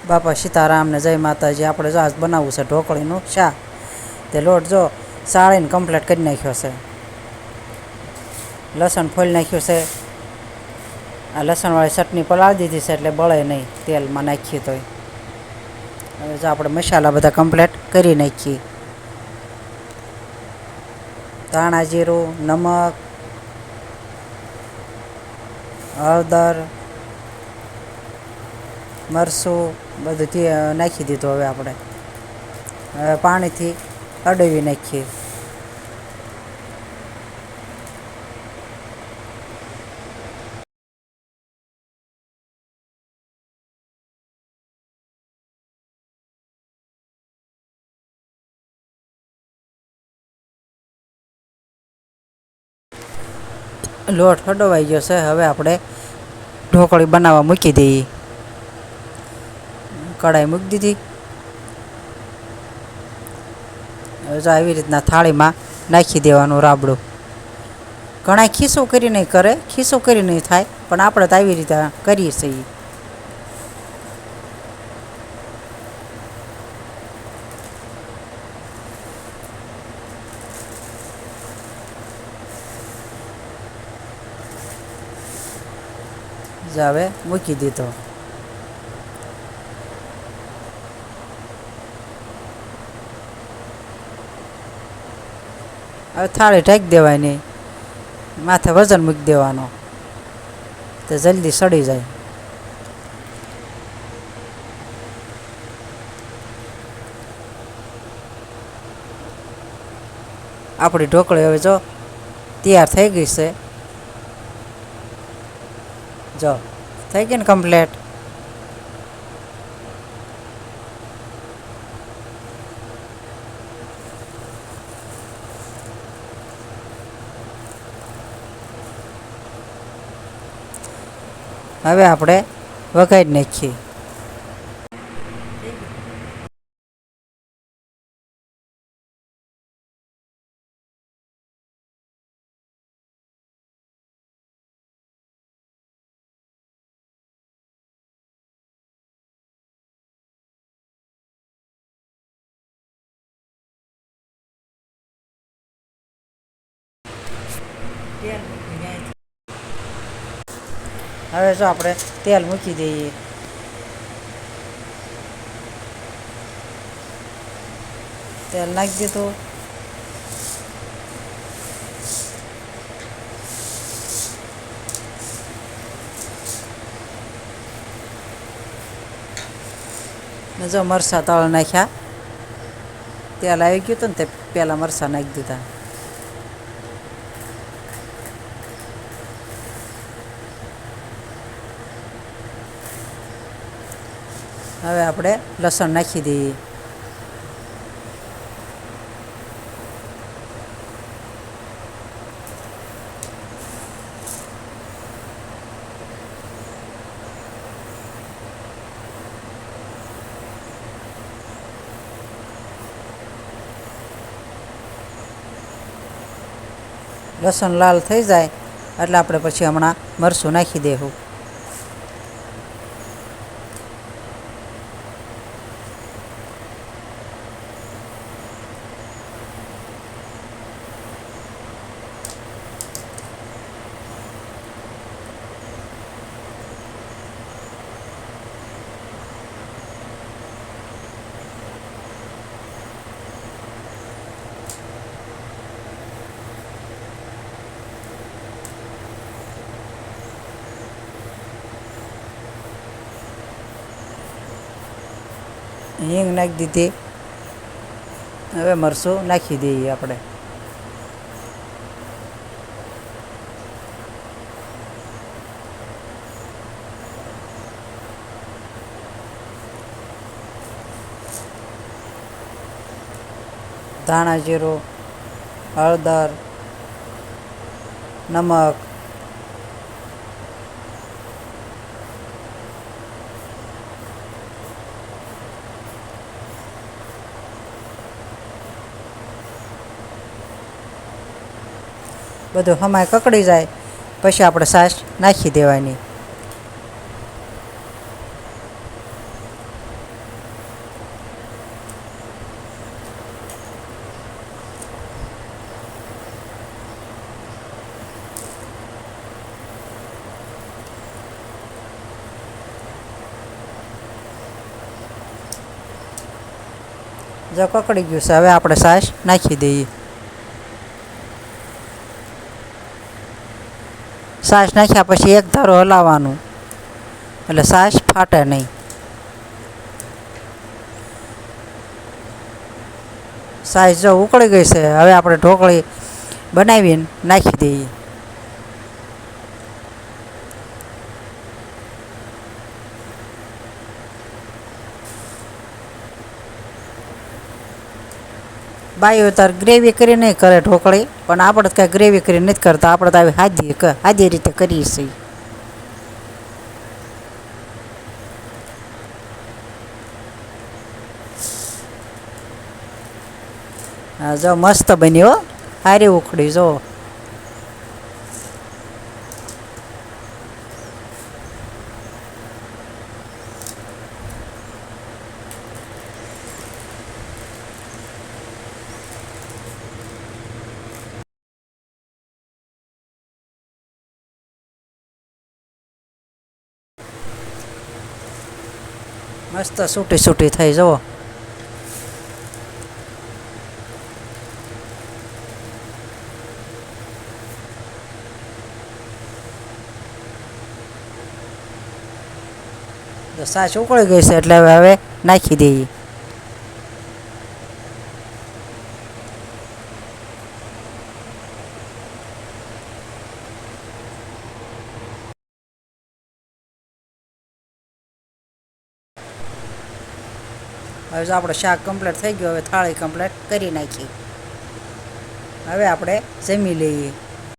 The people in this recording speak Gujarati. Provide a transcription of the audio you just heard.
બાપા સીતારામને જય માતાજી. આપણે જો આજ બનાવવું છે ઢોકળીનું શાક. તે લોટ જો સાળીને કમ્પ્લીટ કરી નાખ્યો છે. લસણ ફોલી નાખ્યું છે. આ લસણવાળી ચટણી પલાળી દીધી છે એટલે બળે નહીં તેલમાં નાખીએ તોય. હવે જો આપણે મસાલા બધા કમ્પ્લીટ કરી નાખીએ. ધાણા જીરું, નમક, હળદર, મરચું બધું નાખી દીધું. હવે આપણે પાણીથી અડવી નાખીએ. લોટ હડવાઈ ગયો છે. હવે આપણે ઢોકળી બનાવવા મૂકી દઈએ. કઢાઈ મૂકી દીધી. હવે જો આવી રીતના થાળીમાં નાખી દેવાનું રાબડું. ઘણા ખીસું કરી નહીં કરે, ખીસું કરી નહીં થાય, પણ આપણે તો આવી રીતે કરીએ છીએ. હવે મૂકી દીધો. હવે થાળી ઢાંકી દેવાની, માથે વજન મૂકી દેવાનો તો જલ્દી સડી જાય. આપણી ઢોકળી હવે જો તૈયાર થઈ ગઈ છે. જો થઈ ગઈ ને કમ્પ્લેટ. હવે આપણે વઘારી નાખીએ. હવે જો આપણે તેલ મૂકી દઈએ. તેલ નાખી દીધું. ને જો મરચાં તળ નાખ્યા. તેલ આવી ગયું હતું ને તે પહેલાં મરચાં નાખી દીધા. હવે આપણે લસણ નાખી દઈએ. લસણ લાલ થઈ જાય એટલે આપણે પછી હમણાં મરચું નાખી દેવું. હિંગ નાખી દીધી. હવે મરચું નાખી દઈએ આપણે. ધાણા જીરું, હળદર, નમક, બધું હમાય કકડી જાય પછી આપણે છાશ નાખી દેવાની. જો કકડી ગયું છે, હવે આપણે છાશ નાખી દઈએ. છાશ નાખ્યા પછી એક ધારો હલાવવાનું એટલે છાશ ફાટે નહીં. છાશ જો ઉકળી ગઈ છે, હવે આપણે ઢોકળી બનાવીને નાખી દઈએ. બાઈઓ તાર ગ્રેવી કરી નહીં કરે ઢોકળી, પણ આપણે તો કાંઈ ગ્રેવી કરી નથી કરતા. આપણે તો આવી સાદી રીતે કરીએ છીએ. હા જો મસ્ત બની હો, સારી ઉખડી જો. મસ્ત સૂટી સૂટી થઈ જુઓ. છાશ ઉકળી ગઈ છે એટલે હવે નાખી દઈએ. હવે જો આપણું શાક કમ્પ્લીટ થઈ ગયું. હવે થાળી કમ્પ્લીટ કરી નાખી. હવે આપણે જમી લઈએ.